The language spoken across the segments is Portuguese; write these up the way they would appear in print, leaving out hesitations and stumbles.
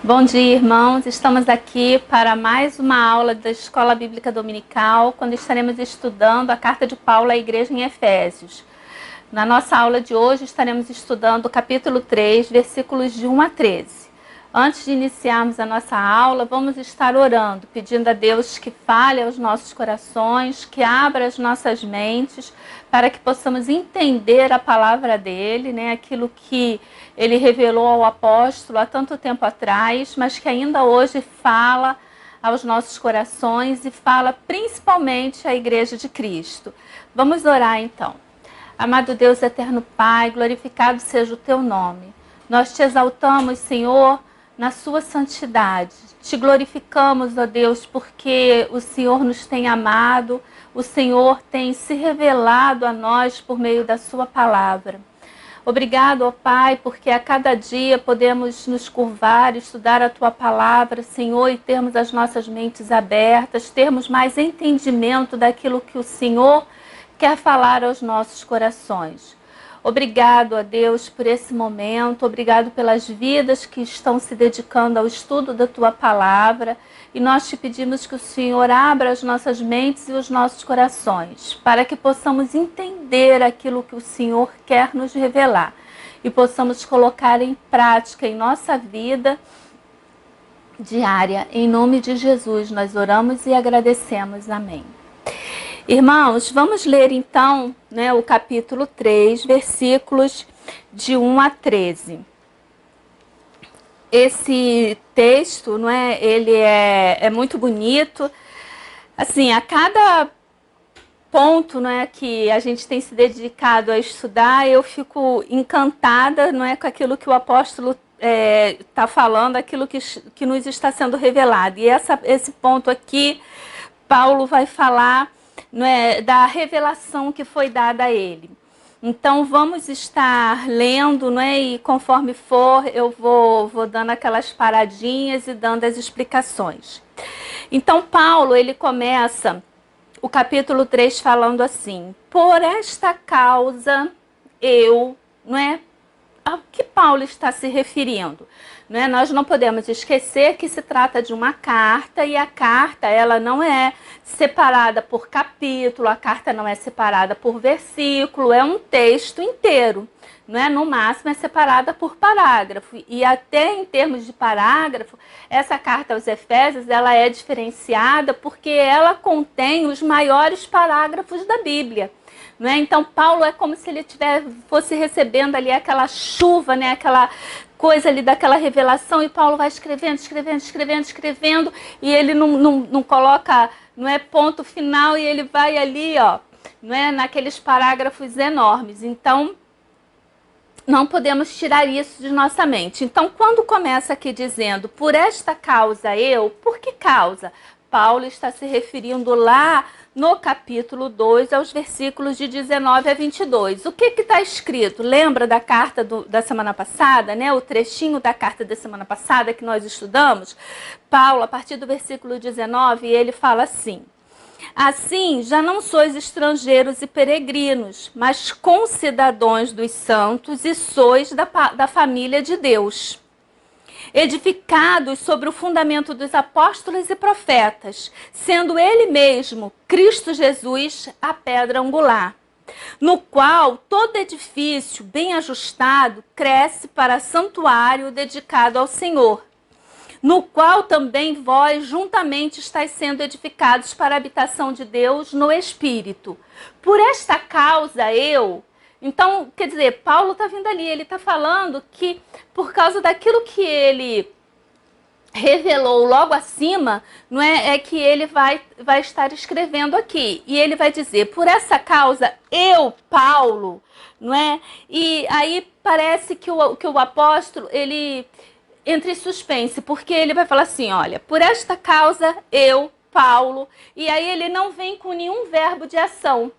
Bom dia, irmãos. Estamos aqui para mais uma aula da Escola Bíblica Dominical, quando estaremos estudando a carta de Paulo à igreja em Efésios. Na nossa aula de hoje estaremos estudando o capítulo 3, versículos de 1 a 13. Antes de iniciarmos a nossa aula, vamos estar orando, pedindo a Deus que fale aos nossos corações, que abra as nossas mentes, para que possamos entender a palavra dele, aquilo que ele revelou ao apóstolo há tanto tempo atrás, mas que ainda hoje fala aos nossos corações e fala principalmente à Igreja de Cristo. Vamos orar então. Amado Deus, eterno Pai, glorificado seja o teu nome. Nós te exaltamos, Senhor, na sua santidade. Te glorificamos, ó Deus, porque o Senhor nos tem amado, o Senhor tem se revelado a nós por meio da sua palavra. Obrigado, ó Pai, porque a cada dia podemos nos curvar, estudar a tua palavra, Senhor, e termos as nossas mentes abertas, termos mais entendimento daquilo que o Senhor quer falar aos nossos corações. Obrigado, ó Deus, por esse momento, obrigado pelas vidas que estão se dedicando ao estudo da tua palavra, e nós te pedimos que o Senhor abra as nossas mentes e os nossos corações, para que possamos entender aquilo que o Senhor quer nos revelar e possamos colocar em prática em nossa vida diária. Em nome de Jesus nós oramos e agradecemos. Amém. Irmãos, vamos ler então o capítulo 3, versículos de 1 a 13. Esse texto, ele é muito bonito. Assim, a cada ponto que a gente tem se dedicado a estudar, eu fico encantada com aquilo que o apóstolo está falando, aquilo que nos está sendo revelado. E esse ponto aqui, Paulo vai falar da revelação que foi dada a ele. Então vamos estar lendo, e conforme for eu vou dando aquelas paradinhas e dando as explicações. Então Paulo, ele começa o capítulo 3 falando assim: por esta causa eu, ao que Paulo está se referindo? Nós não podemos esquecer que se trata de uma carta, e a carta ela não é separada por capítulo, a carta não é separada por versículo, é um texto inteiro. No máximo é separada por parágrafo, e até em termos de parágrafo, essa carta aos Efésios ela é diferenciada porque ela contém os maiores parágrafos da Bíblia. Então Paulo é como se ele fosse recebendo ali aquela chuva, aquela coisa ali daquela revelação, e Paulo vai escrevendo, e ele não coloca ponto final, e ele vai ali naqueles parágrafos enormes. Então não podemos tirar isso de nossa mente. Então quando começa aqui dizendo por esta causa eu, por que causa? Paulo está se referindo lá no capítulo 2, aos versículos de 19 a 22. O que está escrito? Lembra da carta da semana passada, o trechinho da carta da semana passada que nós estudamos? Paulo, a partir do versículo 19, ele fala assim: assim, já não sois estrangeiros e peregrinos, mas concidadãos dos santos, e sois da família de Deus, edificados sobre o fundamento dos apóstolos e profetas, sendo ele mesmo, Cristo Jesus, a pedra angular, no qual todo edifício bem ajustado cresce para santuário dedicado ao Senhor, no qual também vós juntamente estáis sendo edificados para a habitação de Deus no Espírito. Por esta causa eu... Então, quer dizer, Paulo está vindo ali, ele está falando que por causa daquilo que ele revelou logo acima, é que ele vai estar escrevendo aqui. E ele vai dizer, por essa causa, eu, Paulo, E aí parece que o apóstolo, ele entra em suspense, porque ele vai falar assim, olha, por esta causa, eu, Paulo, e aí ele não vem com nenhum verbo de ação.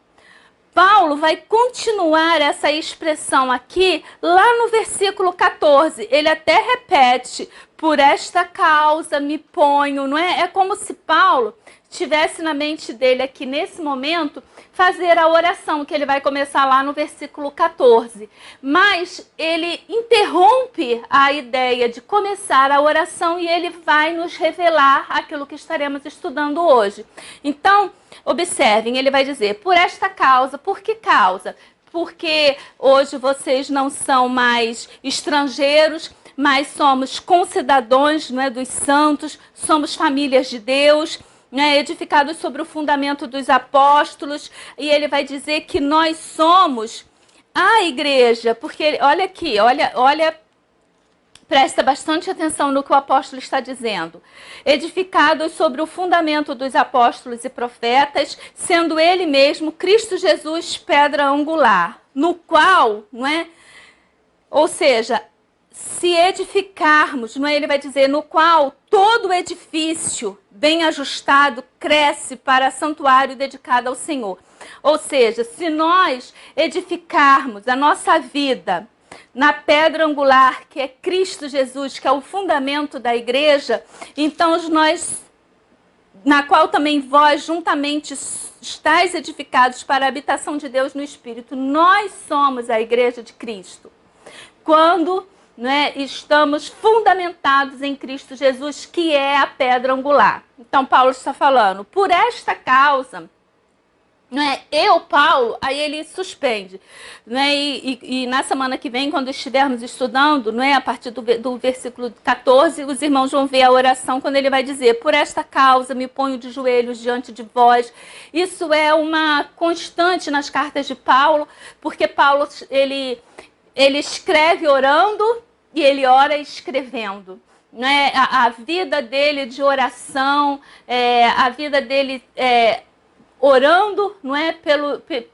Paulo vai continuar essa expressão aqui lá no versículo 14. Ele até repete, por esta causa me ponho, É como se Paulo tivesse na mente dele aqui nesse momento fazer a oração, que ele vai começar lá no versículo 14. Mas ele interrompe a ideia de começar a oração e ele vai nos revelar aquilo que estaremos estudando hoje. Então, observem, ele vai dizer, por esta causa, por que causa? Porque hoje vocês não são mais estrangeiros, mas somos concidadãos, não é, dos santos, somos famílias de Deus, né, edificados sobre o fundamento dos apóstolos, e ele vai dizer que nós somos a igreja, porque olha aqui, olha, presta bastante atenção no que o apóstolo está dizendo. Edificados sobre o fundamento dos apóstolos e profetas, sendo ele mesmo, Cristo Jesus, pedra angular, no qual, não é? Ou seja, se edificarmos, não é? Ele vai dizer, no qual todo edifício bem ajustado cresce para santuário dedicado ao Senhor. Ou seja, se nós edificarmos a nossa vida na pedra angular, que é Cristo Jesus, que é o fundamento da igreja, então nós, na qual também vós juntamente estáis edificados para a habitação de Deus no Espírito, nós somos a igreja de Cristo. Quando, né, estamos fundamentados em Cristo Jesus, que é a pedra angular. Então, Paulo está falando, por esta causa, né, eu, Paulo, aí ele suspende. Né, e na semana que vem, quando estivermos estudando, né, a partir do versículo 14, os irmãos vão ver a oração, quando ele vai dizer, por esta causa me ponho de joelhos diante de vós. Isso é uma constante nas cartas de Paulo, porque Paulo, ele escreve orando, e ele ora escrevendo. Né? A vida dele de oração, a vida dele orando, não é?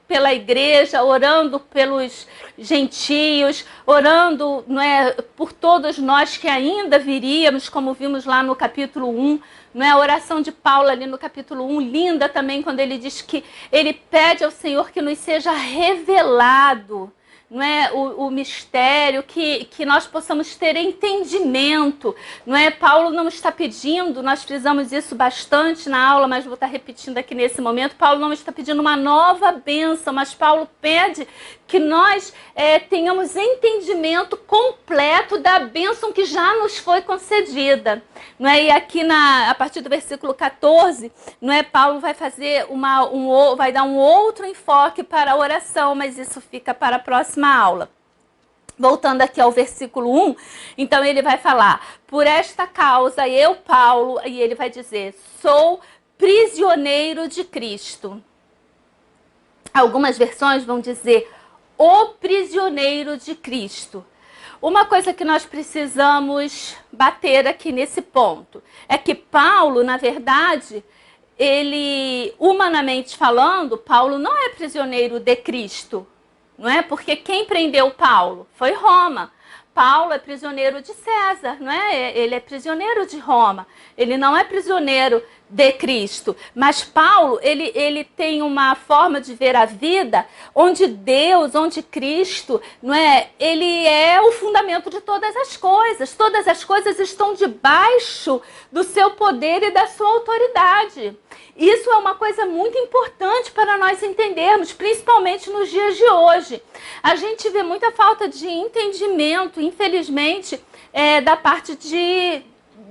Pela igreja, orando pelos gentios, orando, não é? Por todos nós que ainda viríamos, como vimos lá no capítulo 1. Não é? A oração de Paulo ali no capítulo 1, linda também, quando ele diz que ele pede ao Senhor que nos seja revelado, não é, o mistério, que nós possamos ter entendimento. Não é? Paulo não está pedindo, nós frisamos isso bastante na aula, mas vou estar repetindo aqui nesse momento, Paulo não está pedindo uma nova bênção, mas Paulo pede que nós tenhamos entendimento completo da bênção que já nos foi concedida. Não é? E aqui a partir do versículo 14, não é, Paulo vai fazer vai dar um outro enfoque para a oração, mas isso fica para a próxima aula. Voltando aqui ao versículo 1, então ele vai falar, por esta causa eu, Paulo, e ele vai dizer, sou prisioneiro de Cristo. Algumas versões vão dizer, o prisioneiro de Cristo. Uma coisa que nós precisamos bater aqui nesse ponto é que Paulo, na verdade, ele, humanamente falando, Paulo não é prisioneiro de Cristo, não é? Porque quem prendeu Paulo foi Roma. Paulo é prisioneiro de César, não é? Ele é prisioneiro de Roma. Ele não é prisioneiro de Cristo. Mas Paulo, ele tem uma forma de ver a vida onde Deus, onde Cristo, não é? Ele é o fundamento de todas as coisas. Todas as coisas estão debaixo do seu poder e da sua autoridade. Isso é uma coisa muito importante para nós entendermos, principalmente nos dias de hoje. A gente vê muita falta de entendimento, infelizmente,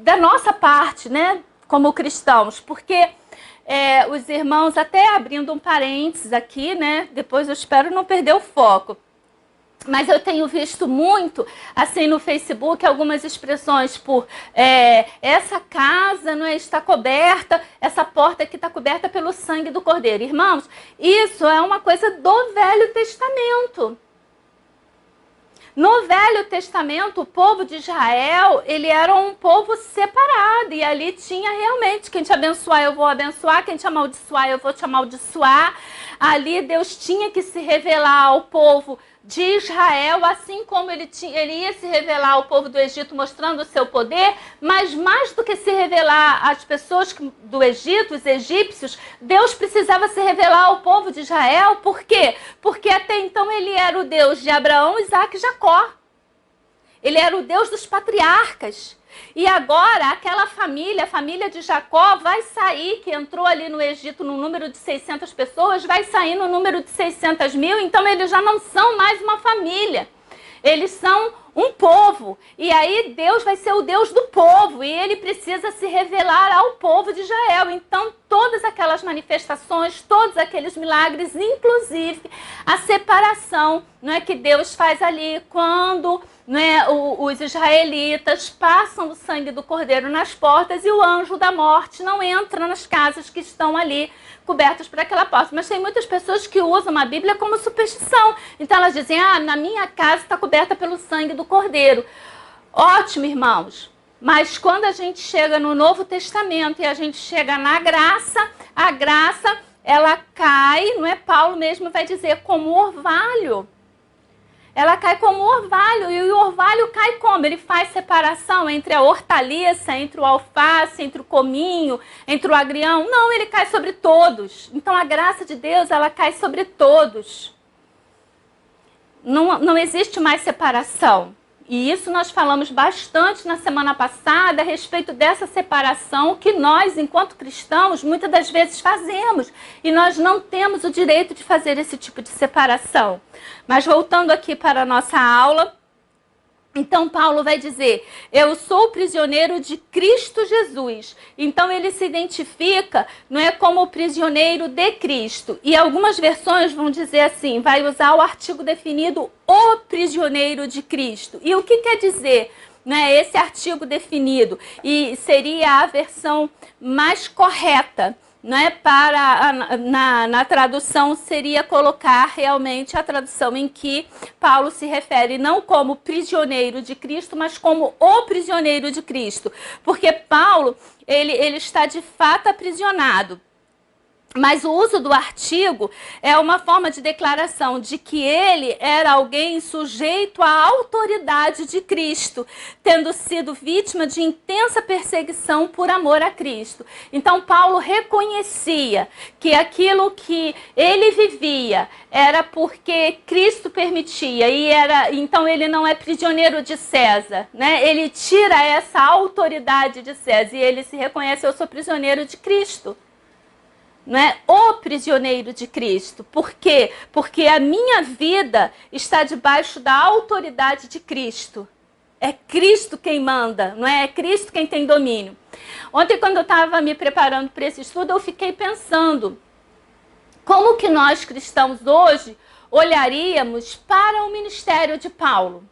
da nossa parte, né, como cristãos, porque os irmãos, até abrindo um parênteses aqui, né, depois eu espero não perder o foco, mas eu tenho visto muito, assim, no Facebook, algumas expressões por essa casa não está coberta, essa porta aqui está coberta pelo sangue do Cordeiro. Irmãos, isso é uma coisa do Velho Testamento. No Velho Testamento, o povo de Israel, ele era um povo separado, e ali tinha realmente, quem te abençoar eu vou abençoar, quem te amaldiçoar eu vou te amaldiçoar. Ali Deus tinha que se revelar ao povo de Israel, assim como ele ia se revelar ao povo do Egito mostrando o seu poder, mas mais do que se revelar às pessoas do Egito, os egípcios, Deus precisava se revelar ao povo de Israel. Por quê? Porque até então ele era o Deus de Abraão, Isaac e Jacó. Ele era o Deus dos patriarcas. E agora aquela família, a família de Jacó, vai sair, que entrou ali no Egito no número de 600 pessoas, vai sair no número de 600 mil, então eles já não são mais uma família. Eles são um povo, e aí Deus vai ser o Deus do povo, e ele precisa se revelar ao povo de Israel. Então todas aquelas manifestações, todos aqueles milagres, inclusive a separação, não é, que Deus faz ali quando, não é, os israelitas passam o sangue do cordeiro nas portas e o anjo da morte não entra nas casas que estão ali cobertas por aquela porta. Mas tem muitas pessoas que usam a Bíblia como superstição. Então elas dizem, na minha casa está coberta pelo sangue do cordeiro. Ótimo, irmãos. Mas quando a gente chega no Novo Testamento e a gente chega na graça, a graça, ela cai, não é? Paulo mesmo vai dizer, como orvalho. Ela cai como orvalho, e o orvalho cai como? Ele faz separação entre a hortaliça, entre o alface, entre o cominho, entre o agrião. Não, ele cai sobre todos. Então a graça de Deus, ela cai sobre todos. Não existe mais separação. E isso nós falamos bastante na semana passada a respeito dessa separação que nós, enquanto cristãos, muitas das vezes fazemos. E nós não temos o direito de fazer esse tipo de separação. Mas voltando aqui para a nossa aula, então Paulo vai dizer, eu sou prisioneiro de Cristo Jesus. Então ele se identifica, não é, como prisioneiro de Cristo. E algumas versões vão dizer assim, vai usar o artigo definido, o prisioneiro de Cristo. E o que quer dizer, né, esse artigo definido? E seria a versão mais correta, não é? Na tradução seria colocar realmente a tradução em que Paulo se refere não como prisioneiro de Cristo, mas como o prisioneiro de Cristo. Porque Paulo, ele está de fato aprisionado. Mas o uso do artigo é uma forma de declaração de que ele era alguém sujeito à autoridade de Cristo, tendo sido vítima de intensa perseguição por amor a Cristo. Então Paulo reconhecia que aquilo que ele vivia era porque Cristo permitia, então ele não é prisioneiro de César, né? Ele tira essa autoridade de César e ele se reconhece, eu sou prisioneiro de Cristo. Não é? O prisioneiro de Cristo. Por quê? Porque a minha vida está debaixo da autoridade de Cristo. É Cristo quem manda, não é? É Cristo quem tem domínio. Ontem, quando eu estava me preparando para esse estudo, eu fiquei pensando como que nós cristãos hoje olharíamos para o ministério de Paulo.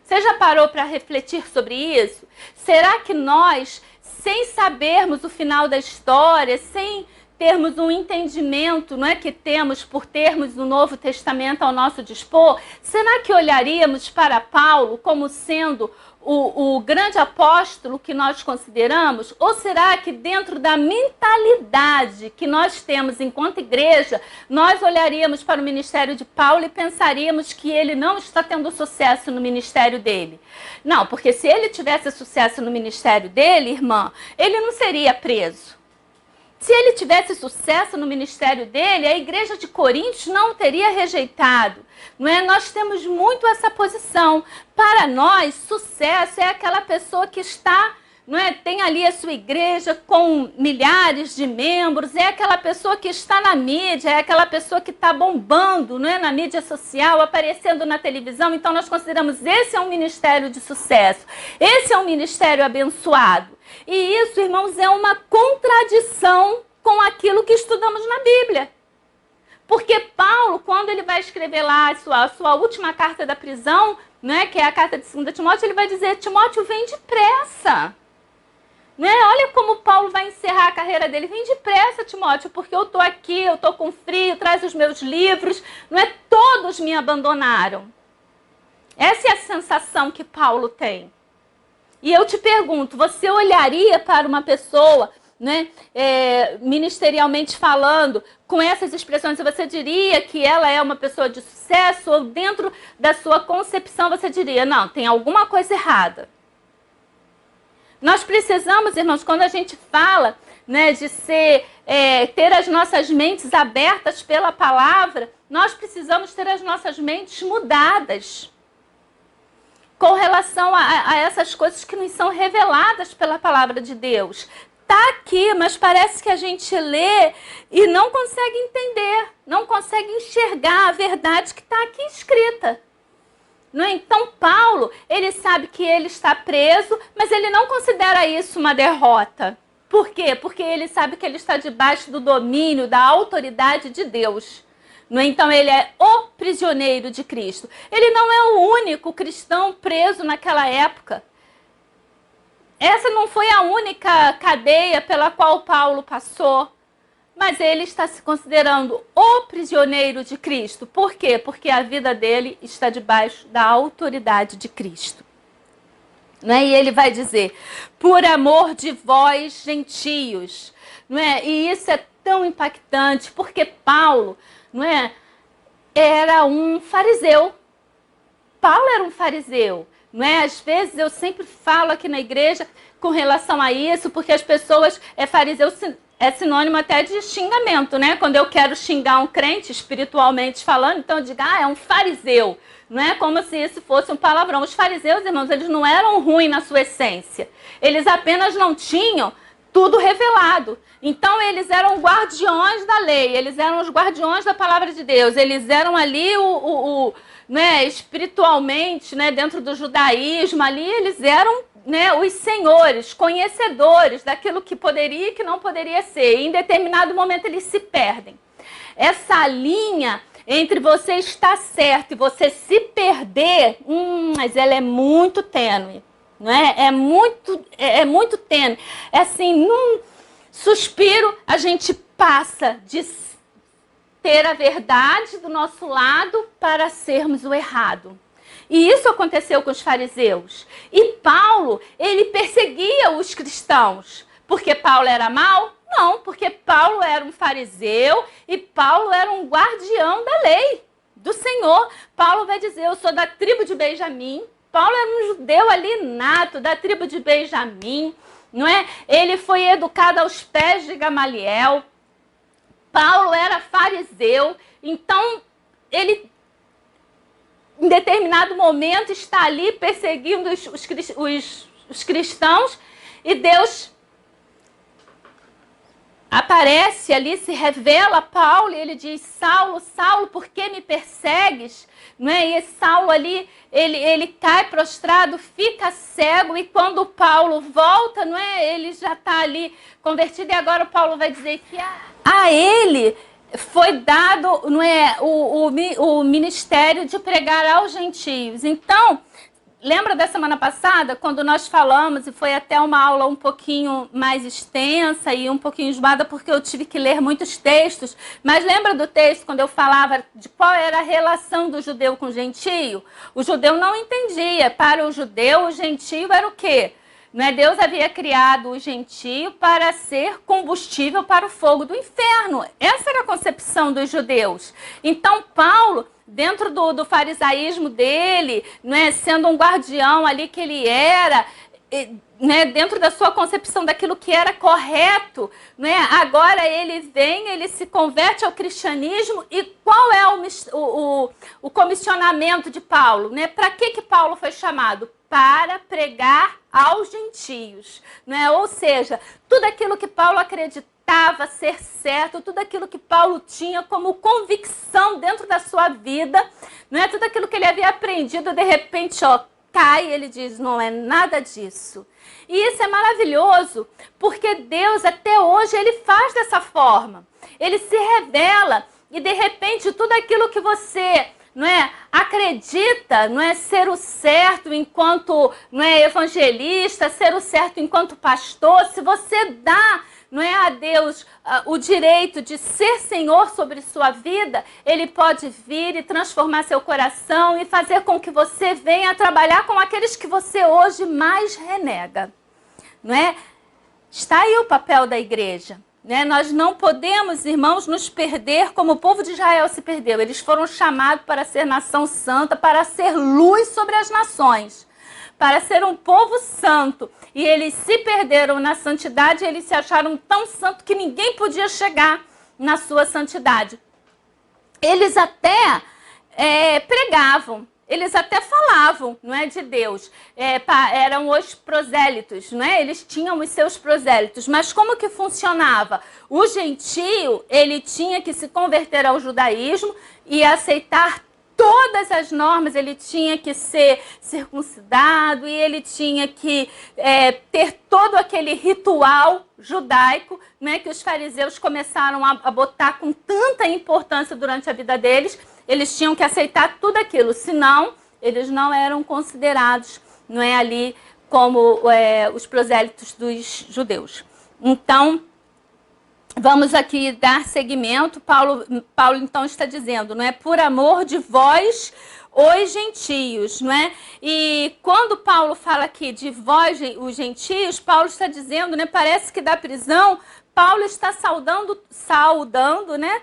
Você já parou para refletir sobre isso? Será que nós, sem sabermos o final da história, sem termos um entendimento, não é, que temos por termos o Novo Testamento ao nosso dispor, será que olharíamos para Paulo como sendo o grande apóstolo que nós consideramos? Ou será que dentro da mentalidade que nós temos enquanto igreja, nós olharíamos para o ministério de Paulo e pensaríamos que ele não está tendo sucesso no ministério dele? Não, porque se ele tivesse sucesso no ministério dele, irmã, ele não seria preso. Se ele tivesse sucesso no ministério dele, a igreja de Corinto não o teria rejeitado. Não é? Nós temos muito essa posição. Para nós, sucesso é aquela pessoa que está, não é, tem ali a sua igreja com milhares de membros, é aquela pessoa que está na mídia, é aquela pessoa que está bombando, não é, na mídia social, aparecendo na televisão. Então nós consideramos esse é um ministério de sucesso, esse é um ministério abençoado. E isso, irmãos, é uma contradição com aquilo que estudamos na Bíblia. Porque Paulo, quando ele vai escrever lá a sua última carta da prisão, né, que é a carta de 2 Timóteo, ele vai dizer, Timóteo, vem depressa. Né? Olha como Paulo vai encerrar a carreira dele. Vem depressa, Timóteo, porque eu estou aqui, eu estou com frio, traz os meus livros. Não é? Todos me abandonaram. Essa é a sensação que Paulo tem. E eu te pergunto, você olharia para uma pessoa, né, ministerialmente falando, com essas expressões, você diria que ela é uma pessoa de sucesso? Ou dentro da sua concepção você diria, não, tem alguma coisa errada? Nós precisamos, irmãos, quando a gente fala, né, de ter as nossas mentes abertas pela palavra, nós precisamos ter as nossas mentes mudadas. com relação a essas coisas que nos são reveladas pela palavra de Deus. Está aqui, mas parece que a gente lê e não consegue entender, não consegue enxergar a verdade que está aqui escrita. Não é? Então, Paulo, ele sabe que ele está preso, mas ele não considera isso uma derrota. Por quê? Porque ele sabe que ele está debaixo do domínio, da autoridade de Deus. Não é? Então, ele é o prisioneiro de Cristo. Ele não é o único cristão preso naquela época. Essa não foi a única cadeia pela qual Paulo passou, mas ele está se considerando o prisioneiro de Cristo. Por quê? Porque a vida dele está debaixo da autoridade de Cristo. Não é? E ele vai dizer, por amor de vós, gentios. Não é? E isso é tão impactante, porque Paulo, não é, era um fariseu. Paulo era um fariseu. Não é? Às vezes eu sempre falo aqui na igreja com relação a isso, porque as pessoas, fariseu é sinônimo até de xingamento, né? Quando eu quero xingar um crente, espiritualmente falando, então eu digo, é um fariseu. Não é como se isso fosse um palavrão. Os fariseus, irmãos, eles não eram ruins na sua essência. Eles apenas não tinham tudo revelado. Então eles eram guardiões da lei, eles eram os guardiões da palavra de Deus, eles eram ali né, espiritualmente, né, dentro do judaísmo, ali eles eram, né, os senhores, conhecedores daquilo que poderia e que não poderia ser. E em determinado momento eles se perdem. Essa linha entre você estar certo e você se perder, mas ela é muito tênue, não é? É muito tênue. É assim, num suspiro a gente passa de ter a verdade do nosso lado para sermos o errado. E isso aconteceu com os fariseus. E Paulo, ele perseguia os cristãos. Porque Paulo era mau? Não, porque Paulo era um fariseu e Paulo era um guardião da lei do Senhor. Paulo vai dizer, eu sou da tribo de Benjamim. Paulo era um judeu ali nato, da tribo de Benjamim, não é? Ele foi educado aos pés de Gamaliel. Paulo era fariseu, então ele, em determinado momento, está ali perseguindo os cristãos e Deus aparece ali, se revela a Paulo e ele diz, Saulo, Saulo, por que me persegues? Não é? E esse Saulo ali, ele cai prostrado, fica cego, e quando Paulo volta, não é? Ele já está ali convertido, e agora Paulo vai dizer que a ele foi dado, não é, o ministério de pregar aos gentios. Então, lembra da semana passada, quando nós falamos, e foi até uma aula um pouquinho mais extensa e um pouquinho enjoada, porque eu tive que ler muitos textos, mas lembra do texto quando eu falava de qual era a relação do judeu com o gentio? O judeu não entendia. Para o judeu, o gentio era o quê? Não é? Deus havia criado o gentio para ser combustível para o fogo do inferno. Essa era a concepção dos judeus. Então, Paulo, dentro do farisaísmo dele, né, sendo um guardião ali que ele era, né, dentro da sua concepção daquilo que era correto, né, agora ele vem, ele se converte ao cristianismo. E qual é o comissionamento de Paulo? Né? Para que Paulo foi chamado? Para pregar aos gentios, né? Ou seja, tudo aquilo que Paulo acreditava ser certo, tudo aquilo que Paulo tinha como convicção dentro da sua vida, né? Tudo aquilo que ele havia aprendido, de repente, cai, e ele diz, não é nada disso. E isso é maravilhoso, porque Deus até hoje ele faz dessa forma. Ele se revela e de repente tudo aquilo que você, não é, acredita, não é, ser o certo enquanto, não é, evangelista, ser o certo enquanto pastor, se você dá, não é, a Deus o direito de ser Senhor sobre sua vida, Ele pode vir e transformar seu coração e fazer com que você venha trabalhar com aqueles que você hoje mais renega, não é? Está aí o papel da igreja. Né? Nós não podemos, irmãos, nos perder como o povo de Israel se perdeu. Eles foram chamados para ser nação santa, para ser luz sobre as nações, para ser um povo santo. E eles se perderam na santidade, eles se acharam tão santos que ninguém podia chegar na sua santidade. Eles até pregavam, eles até falavam, não é, de Deus, eram os prosélitos, não é? Eles tinham os seus prosélitos, mas como que funcionava? O gentio, ele tinha que se converter ao judaísmo e aceitar todas as normas, ele tinha que ser circuncidado e ele tinha que ter todo aquele ritual judaico, né, que os fariseus começaram a botar com tanta importância durante a vida deles. Eles tinham que aceitar tudo aquilo, senão eles não eram considerados, não é, ali como os prosélitos dos judeus. Então, vamos aqui dar seguimento. Paulo então está dizendo, não é, por amor de vós, os gentios, não é? E quando Paulo fala aqui de vós, os gentios, Paulo está dizendo, né, parece que da prisão, Paulo está saudando, né,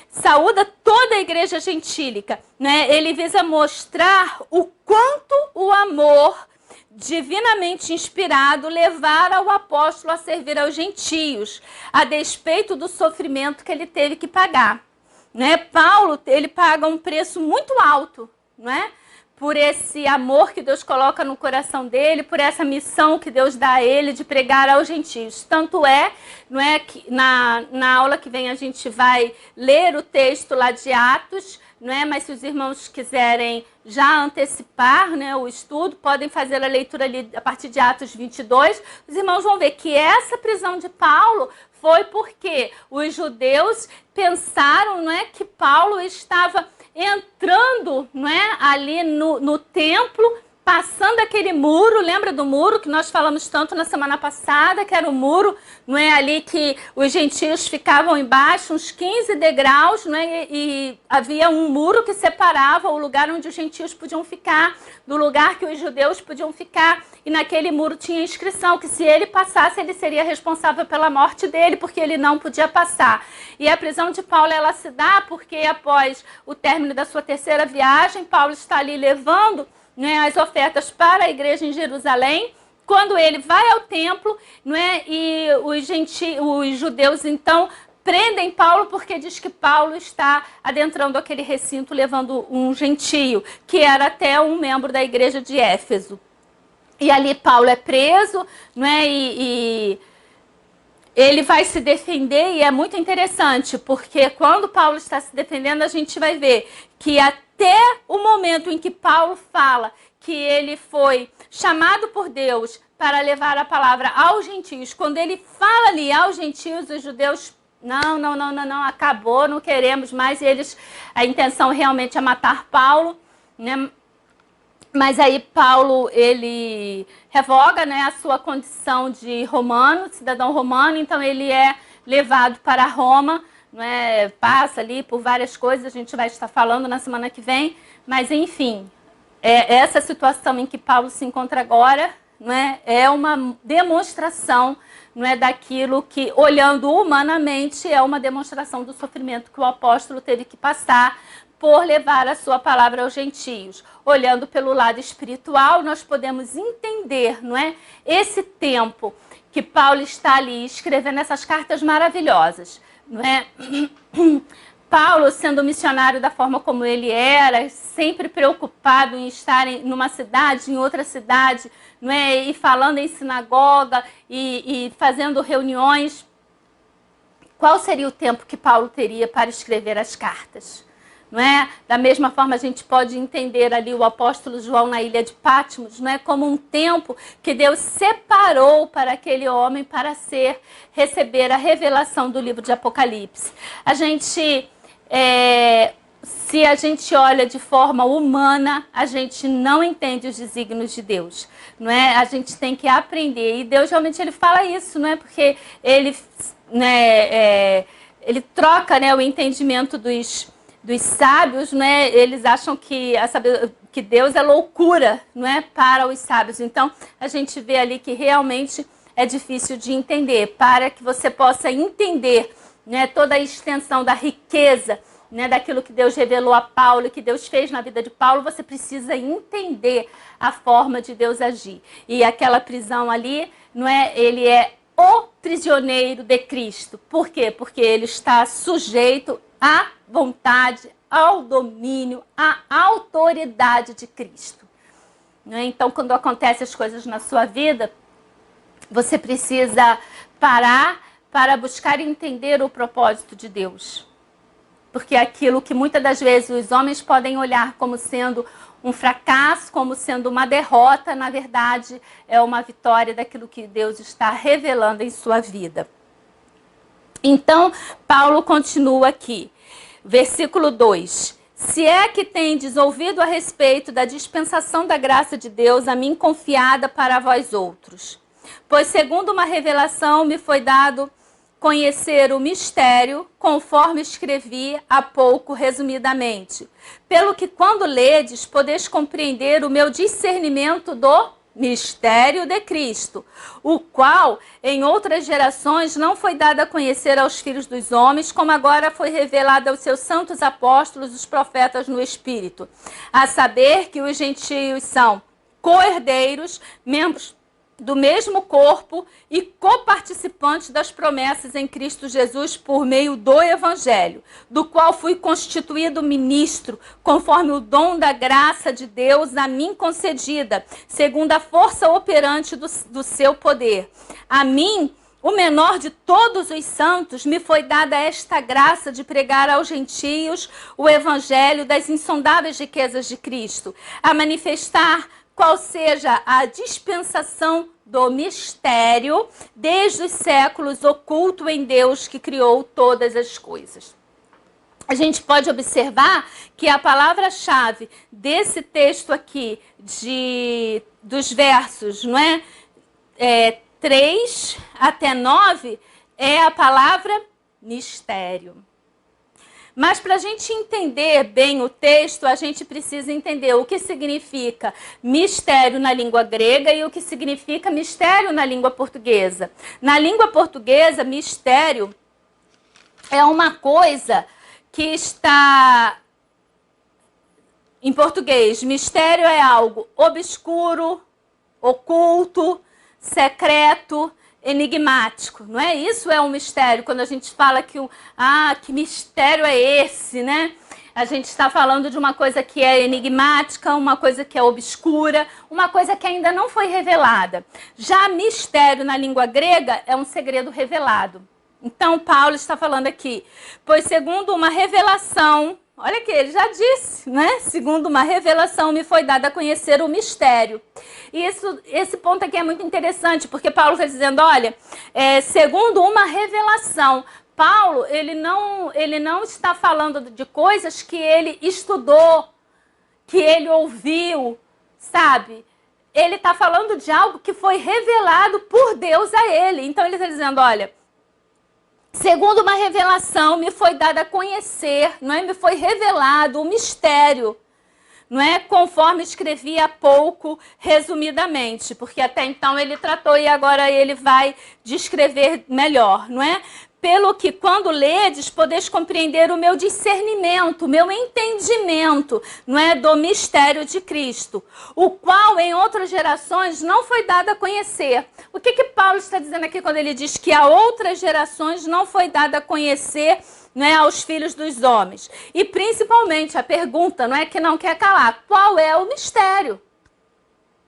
saúda toda a igreja gentílica, né? Ele visa mostrar o quanto o amor divinamente inspirado levara o apóstolo a servir aos gentios, a despeito do sofrimento que ele teve que pagar, né? Paulo, ele paga um preço muito alto, não é? Por esse amor que Deus coloca no coração dele, por essa missão que Deus dá a ele de pregar aos gentios. Tanto não é, que na aula que vem a gente vai ler o texto lá de Atos, não é? Mas se os irmãos quiserem já antecipar, né, o estudo, podem fazer a leitura ali a partir de Atos 22. Os irmãos vão ver que essa prisão de Paulo foi porque os judeus pensaram, não é, que Paulo estava entrando, não é, ali no templo, passando aquele muro. Lembra do muro que nós falamos tanto na semana passada, que era o muro, não é, ali que os gentios ficavam embaixo, uns 15 degraus, não é, e havia um muro que separava o lugar onde os gentios podiam ficar do lugar que os judeus podiam ficar, e naquele muro tinha inscrição que se ele passasse, ele seria responsável pela morte dele, porque ele não podia passar. E a prisão de Paulo, ela se dá porque após o término da sua terceira viagem, Paulo está ali levando, né, as ofertas para a igreja em Jerusalém. Quando ele vai ao templo, não é, e os judeus então prendem Paulo porque diz que Paulo está adentrando aquele recinto levando um gentio, que era até um membro da igreja de Éfeso. E ali Paulo é preso, não é, e ele vai se defender, e é muito interessante, porque quando Paulo está se defendendo, a gente vai ver que até o momento em que Paulo fala que ele foi chamado por Deus para levar a palavra aos gentios, quando ele fala ali aos gentios, os judeus, não, acabou, não queremos mais, e a intenção realmente é matar Paulo, né? Mas aí Paulo, ele revoga, né, a sua condição de romano, cidadão romano, então ele é levado para Roma, não é? Passa ali por várias coisas, a gente vai estar falando na semana que vem, mas enfim, essa situação em que Paulo se encontra agora, não é uma demonstração, não é, daquilo que, olhando humanamente, é uma demonstração do sofrimento que o apóstolo teve que passar por levar a sua palavra aos gentios. Olhando pelo lado espiritual, nós podemos entender, não é, esse tempo que Paulo está ali escrevendo essas cartas maravilhosas, não é? Paulo, sendo missionário da forma como ele era, sempre preocupado em estar numa cidade, em outra cidade, não é? E falando em sinagoga e fazendo reuniões. Qual seria o tempo que Paulo teria para escrever as cartas? Não é? Da mesma forma, a gente pode entender ali o apóstolo João na ilha de Patmos, não é, como um tempo que Deus separou para aquele homem para receber a revelação do livro de Apocalipse. A gente, se a gente olha de forma humana, a gente não entende os desígnios de Deus, não é? A gente tem que aprender, e Deus realmente ele fala isso, não é? Porque ele, né, ele troca, né, o entendimento dos sábios, né? Eles acham que Deus é loucura, não é, para os sábios. Então, a gente vê ali que realmente é difícil de entender. Para que você possa entender, né, toda a extensão da riqueza, né, daquilo que Deus revelou a Paulo e que Deus fez na vida de Paulo, você precisa entender a forma de Deus agir. E aquela prisão ali, não é, ele é o prisioneiro de Cristo. Por quê? Porque ele está sujeito à vontade, ao domínio, à autoridade de Cristo. Então, quando acontecem as coisas na sua vida, você precisa parar para buscar entender o propósito de Deus. Porque aquilo que muitas das vezes os homens podem olhar como sendo um fracasso, como sendo uma derrota, na verdade é uma vitória daquilo que Deus está revelando em sua vida. Então, Paulo continua aqui, versículo 2. Se é que tendes ouvido a respeito da dispensação da graça de Deus, a mim confiada para vós outros. Pois segundo uma revelação me foi dado conhecer o mistério, conforme escrevi há pouco resumidamente. Pelo que quando ledes, podeis compreender o meu discernimento do mistério de Cristo, o qual em outras gerações não foi dado a conhecer aos filhos dos homens, como agora foi revelado aos seus santos apóstolos, os profetas no Espírito, a saber que os gentios são co-herdeiros, membros do mesmo corpo e coparticipantes das promessas em Cristo Jesus por meio do Evangelho, do qual fui constituído ministro, conforme o dom da graça de Deus a mim concedida, segundo a força operante do seu poder. A mim, o menor de todos os santos, me foi dada esta graça de pregar aos gentios o Evangelho das insondáveis riquezas de Cristo, a manifestar qual seja a dispensação do mistério desde os séculos oculto em Deus que criou todas as coisas. A gente pode observar que a palavra-chave desse texto aqui, dos versos 3 até 9, é a palavra mistério. Mas para a gente entender bem o texto, a gente precisa entender o que significa mistério na língua grega e o que significa mistério na língua portuguesa. Na língua portuguesa, mistério é uma coisa que está... Em português, mistério é algo obscuro, oculto, secreto, enigmático, não é? Isso é um mistério. Quando a gente fala que que mistério é esse, né? A gente está falando de uma coisa que é enigmática, uma coisa que é obscura, uma coisa que ainda não foi revelada. Já mistério na língua grega é um segredo revelado. Então Paulo está falando aqui, pois segundo uma revelação, olha que ele já disse, né? Segundo uma revelação me foi dada a conhecer o mistério. E esse ponto aqui é muito interessante, porque Paulo está dizendo, olha, segundo uma revelação. Paulo, ele não está falando de coisas que ele estudou, que ele ouviu, sabe? Ele está falando de algo que foi revelado por Deus a ele. Então ele está dizendo, olha, segundo uma revelação me foi dada a conhecer, não é? Me foi revelado o mistério, não é? Conforme escrevi há pouco, resumidamente, porque até então ele tratou e agora ele vai descrever melhor, não é? Pelo que quando ledes, podeis compreender o meu discernimento, o meu entendimento, não é? Do mistério de Cristo, o qual em outras gerações não foi dado a conhecer. O que Paulo está dizendo aqui quando ele diz que a outras gerações não foi dado a conhecer, não é, aos filhos dos homens? E principalmente a pergunta, não é, que não quer calar, qual é o mistério?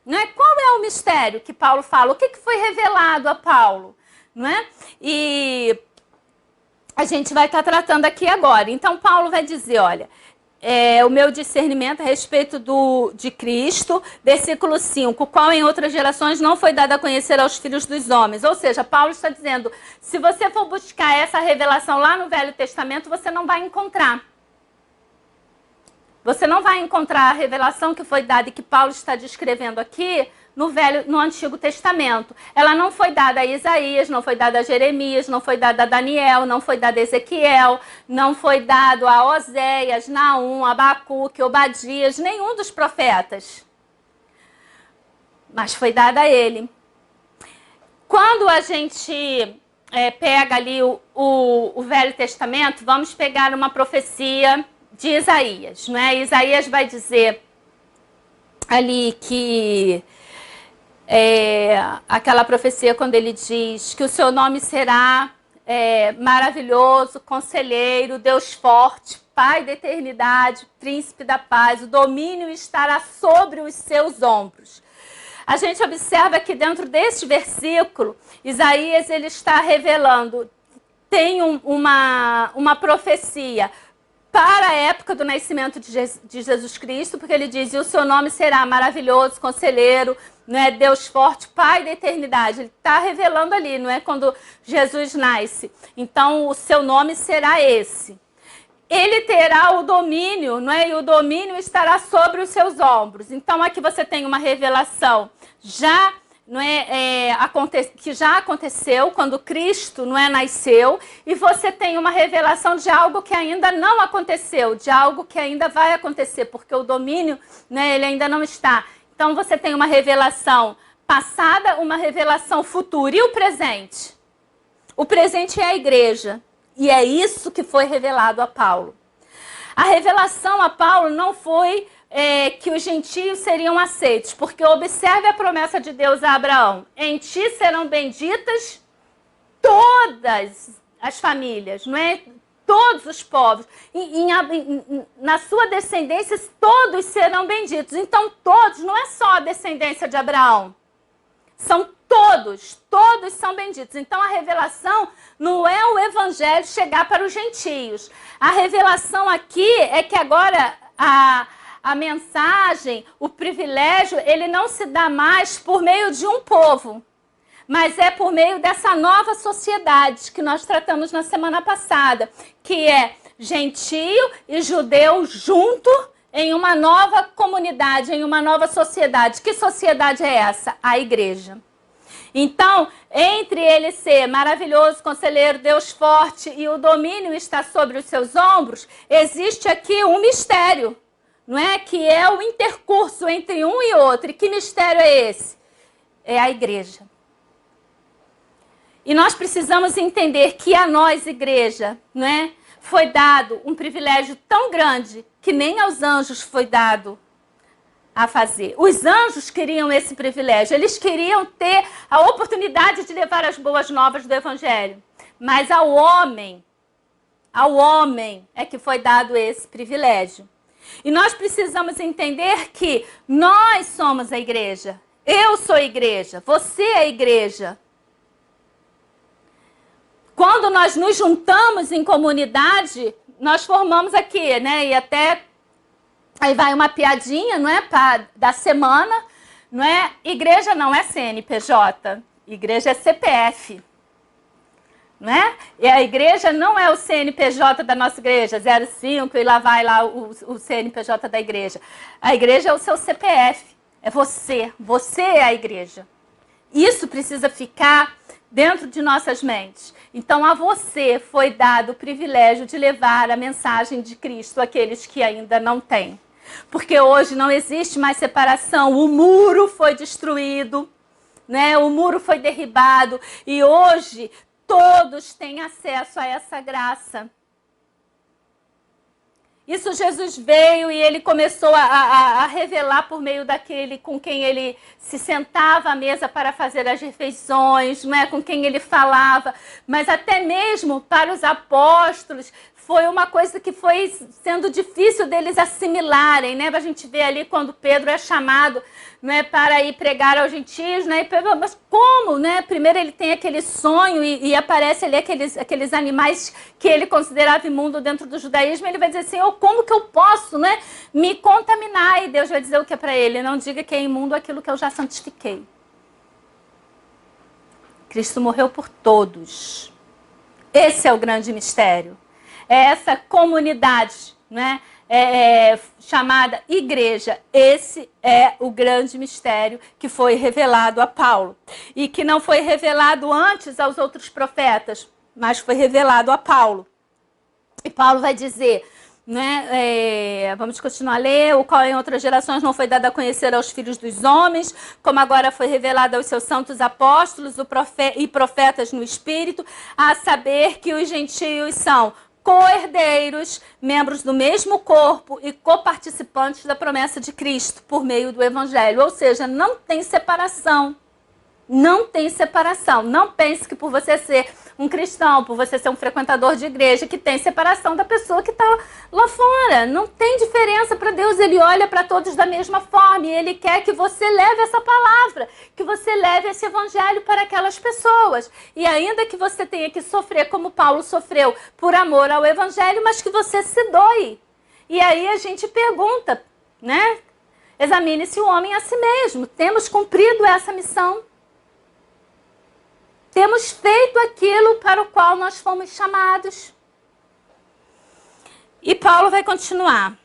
Não é? Qual é o mistério que Paulo fala? O que foi revelado a Paulo? Não é? E a gente vai estar tratando aqui agora. Então Paulo vai dizer, olha, o meu discernimento a respeito de Cristo, versículo 5, o qual em outras gerações não foi dado a conhecer aos filhos dos homens. Ou seja, Paulo está dizendo, se você for buscar essa revelação lá no Velho Testamento, você não vai encontrar. Você não vai encontrar a revelação que foi dada e que Paulo está descrevendo aqui no Antigo Testamento. Ela não foi dada a Isaías, não foi dada a Jeremias, não foi dada a Daniel, não foi dada a Ezequiel, não foi dado a Oséias, Naum, Abacuque, Obadias, nenhum dos profetas. Mas foi dada a ele. Quando a gente pega ali o Velho Testamento, vamos pegar uma profecia de Isaías, não é? Isaías vai dizer ali que aquela profecia quando ele diz que o seu nome será maravilhoso, conselheiro, Deus forte, Pai da eternidade, príncipe da paz, o domínio estará sobre os seus ombros. A gente observa que dentro deste versículo, Isaías ele está revelando, tem uma profecia para a época do nascimento de Jesus Cristo, porque ele diz, e o seu nome será maravilhoso, conselheiro, não é, Deus forte, Pai da eternidade. Ele está revelando ali, não é, quando Jesus nasce. Então, o seu nome será esse. Ele terá o domínio, não é? E o domínio estará sobre os seus ombros. Então, aqui você tem uma revelação já, não é, que já aconteceu quando Cristo, não é, nasceu, e você tem uma revelação de algo que ainda não aconteceu, de algo que ainda vai acontecer, porque o domínio, né, ele ainda não está. Então, você tem uma revelação passada, uma revelação futura. E o presente? O presente é a igreja. E é isso que foi revelado a Paulo. A revelação a Paulo não foi que os gentios seriam aceitos, porque observe a promessa de Deus a Abraão. Em ti serão benditas todas as famílias, não é? Todos os povos. Na sua descendência, todos serão benditos. Então, todos, não é só a descendência de Abraão. São todos são benditos. Então, a revelação não é o evangelho chegar para os gentios. A revelação aqui é que agora a mensagem, o privilégio, ele não se dá mais por meio de um povo, mas é por meio dessa nova sociedade que nós tratamos na semana passada, que é gentio e judeu junto em uma nova comunidade, em uma nova sociedade. Que sociedade é essa? A igreja. Então, entre ele ser maravilhoso, conselheiro, Deus forte e o domínio está sobre os seus ombros, existe aqui um mistério, não é? Que é o intercurso entre um e outro. E que mistério é esse? É a igreja. E nós precisamos entender que a nós, igreja, não é? Foi dado um privilégio tão grande que nem aos anjos foi dado a fazer. Os anjos queriam esse privilégio, eles queriam ter a oportunidade de levar as boas novas do evangelho. Mas ao homem é que foi dado esse privilégio. E nós precisamos entender que nós somos a igreja. Eu sou a igreja, você é a igreja. Quando nós nos juntamos em comunidade, nós formamos aqui, né? E até aí vai uma piadinha, não é? Da semana, não é? Igreja não é CNPJ, igreja é CPF. Né? E a igreja não é o CNPJ da nossa igreja, 05, e lá vai lá o CNPJ da igreja. A igreja é o seu CPF, é você é a igreja. Isso precisa ficar dentro de nossas mentes. Então, a você foi dado o privilégio de levar a mensagem de Cristo àqueles que ainda não têm. Porque hoje não existe mais separação, o muro foi destruído, né? O muro foi derribado e hoje todos têm acesso a essa graça. Isso Jesus veio e ele começou a revelar por meio daquele com quem ele se sentava à mesa para fazer as refeições, não é? Com quem ele falava. Mas até mesmo para os apóstolos foi uma coisa que foi sendo difícil deles assimilarem, né? A gente vê ali quando Pedro é chamado, né, para ir pregar aos gentios, né? E Pedro, mas como, né? Primeiro ele tem aquele sonho e aparece ali aqueles animais que ele considerava imundo dentro do judaísmo. Ele vai dizer assim, como que eu posso, né, me contaminar? E Deus vai dizer o que para ele? Não diga que é imundo aquilo que eu já santifiquei. Cristo morreu por todos. Esse é o grande mistério. É essa comunidade, né, chamada igreja. Esse é o grande mistério que foi revelado a Paulo. E que não foi revelado antes aos outros profetas, mas foi revelado a Paulo. E Paulo vai dizer, né, vamos continuar a ler, o qual em outras gerações não foi dado a conhecer aos filhos dos homens, como agora foi revelado aos seus santos apóstolos e profetas no Espírito, a saber que os gentios são co-herdeiros, membros do mesmo corpo e coparticipantes da promessa de Cristo por meio do Evangelho. Ou seja, não tem separação. Não tem separação. Não pense que por você ser um cristão, por você ser um frequentador de igreja, que tem separação da pessoa que está lá fora. Não tem diferença para Deus, Ele olha para todos da mesma forma e Ele quer que você leve essa palavra, que você leve esse evangelho para aquelas pessoas. E ainda que você tenha que sofrer como Paulo sofreu por amor ao evangelho, mas que você se doe. E aí a gente pergunta, né? Examine-se o homem a si mesmo. Temos cumprido essa missão? Temos feito aquilo para o qual nós fomos chamados? E Paulo vai continuar.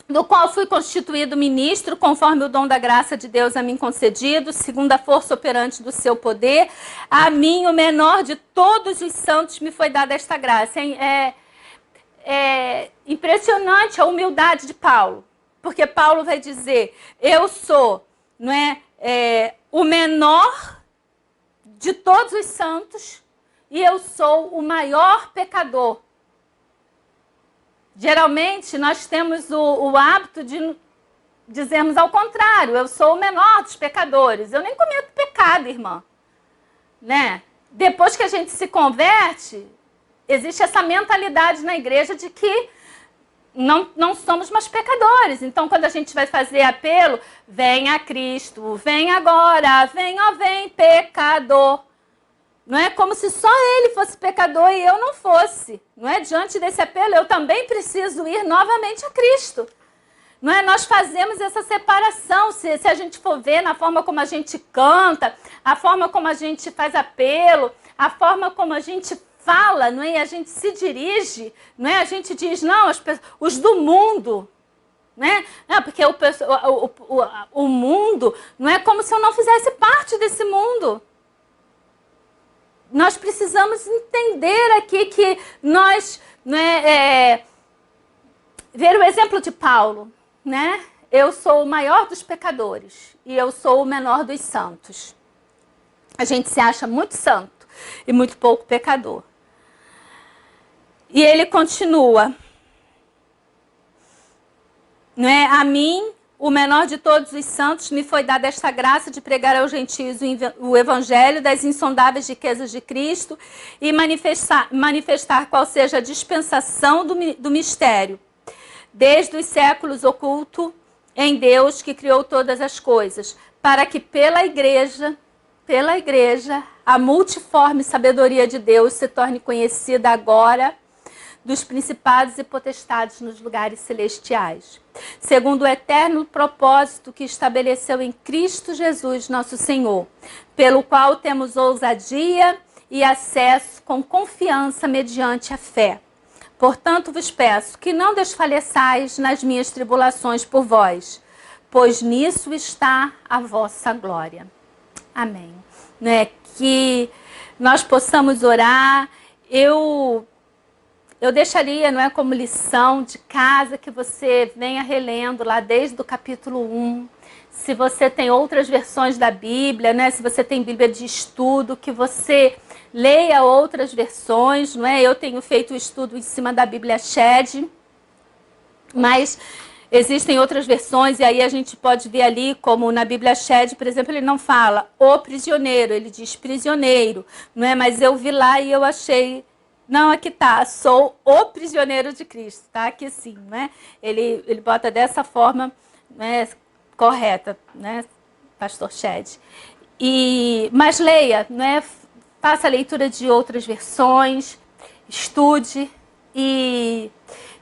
Do qual fui constituído ministro, conforme o dom da graça de Deus a mim concedido, segundo a força operante do seu poder, a mim, o menor de todos os santos, me foi dada esta graça. É impressionante a humildade de Paulo. Porque Paulo vai dizer, eu sou, não é, o menor de todos os santos e eu sou o maior pecador. Geralmente nós temos o hábito de dizermos ao contrário, eu sou o menor dos pecadores. Eu nem cometo pecado, irmã. Né? Depois que a gente se converte, existe essa mentalidade na igreja de que não somos mais pecadores. Então, quando a gente vai fazer apelo, vem a Cristo, vem agora, vem, pecador. Não é como se só ele fosse pecador e eu não fosse. Não é? Diante desse apelo, eu também preciso ir novamente a Cristo. Não é? Nós fazemos essa separação, se a gente for ver na forma como a gente canta, a forma como a gente faz apelo, a forma como a gente fala, não é? E a gente se dirige, não é? A gente diz, não, os do mundo, né? Não, porque o mundo não é como se eu não fizesse parte desse mundo. Nós precisamos entender aqui que nós, né, ver o exemplo de Paulo, né? Eu sou o maior dos pecadores e eu sou o menor dos santos. A gente se acha muito santo e muito pouco pecador. E ele continua, né? A mim, o menor de todos os santos, me foi dada esta graça de pregar aos gentios o evangelho das insondáveis riquezas de Cristo e manifestar qual seja a dispensação do mistério, desde os séculos oculto em Deus que criou todas as coisas, para que pela igreja, a multiforme sabedoria de Deus se torne conhecida agora dos principados e potestades nos lugares celestiais, segundo o eterno propósito que estabeleceu em Cristo Jesus, nosso Senhor, pelo qual temos ousadia e acesso com confiança mediante a fé. Portanto, vos peço que não desfaleçais nas minhas tribulações por vós, pois nisso está a vossa glória. Amém. Né? Que nós possamos orar. Eu deixaria, não é, como lição de casa que você venha relendo lá desde o capítulo 1. Se você tem outras versões da Bíblia, né, se você tem Bíblia de estudo, que você leia outras versões, não é? Eu tenho feito o estudo em cima da Bíblia Shed, mas existem outras versões e aí a gente pode ver ali, como na Bíblia Shed, por exemplo, ele não fala o prisioneiro, ele diz prisioneiro, não é? Mas eu vi lá e eu achei... Não, aqui tá, sou o prisioneiro de Cristo, tá? Aqui sim, né? Ele bota dessa forma, né, correta, né, pastor Shed. Mas leia, né? Faça a leitura de outras versões, estude e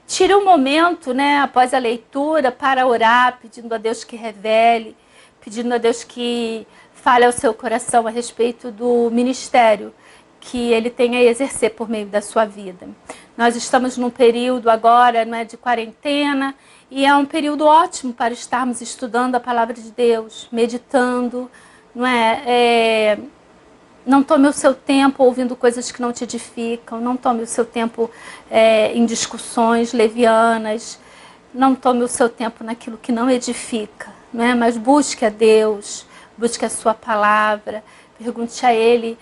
tire um momento, né, após a leitura para orar, pedindo a Deus que revele, pedindo a Deus que fale ao seu coração a respeito do ministério que ele tem a exercer por meio da sua vida. Nós estamos num período agora, não é, de quarentena, e é um período ótimo para estarmos estudando a palavra de Deus, meditando, não é? Não tome o seu tempo ouvindo coisas que não te edificam, não tome o seu tempo em discussões levianas, não tome o seu tempo naquilo que não edifica, não é? Mas busque a Deus, busque a sua palavra, pergunte a Ele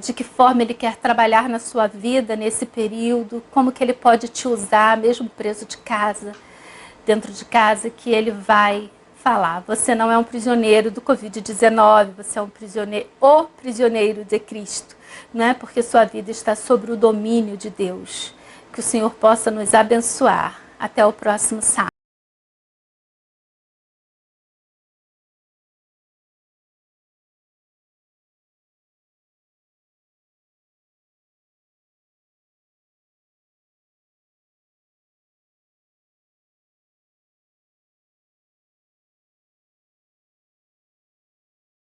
de que forma Ele quer trabalhar na sua vida nesse período, como que Ele pode te usar, mesmo preso de casa, dentro de casa, que Ele vai falar. Você não é um prisioneiro do Covid-19, você é um prisioneiro, o prisioneiro de Cristo, não é? Porque sua vida está sob o domínio de Deus. Que o Senhor possa nos abençoar. Até o próximo sábado.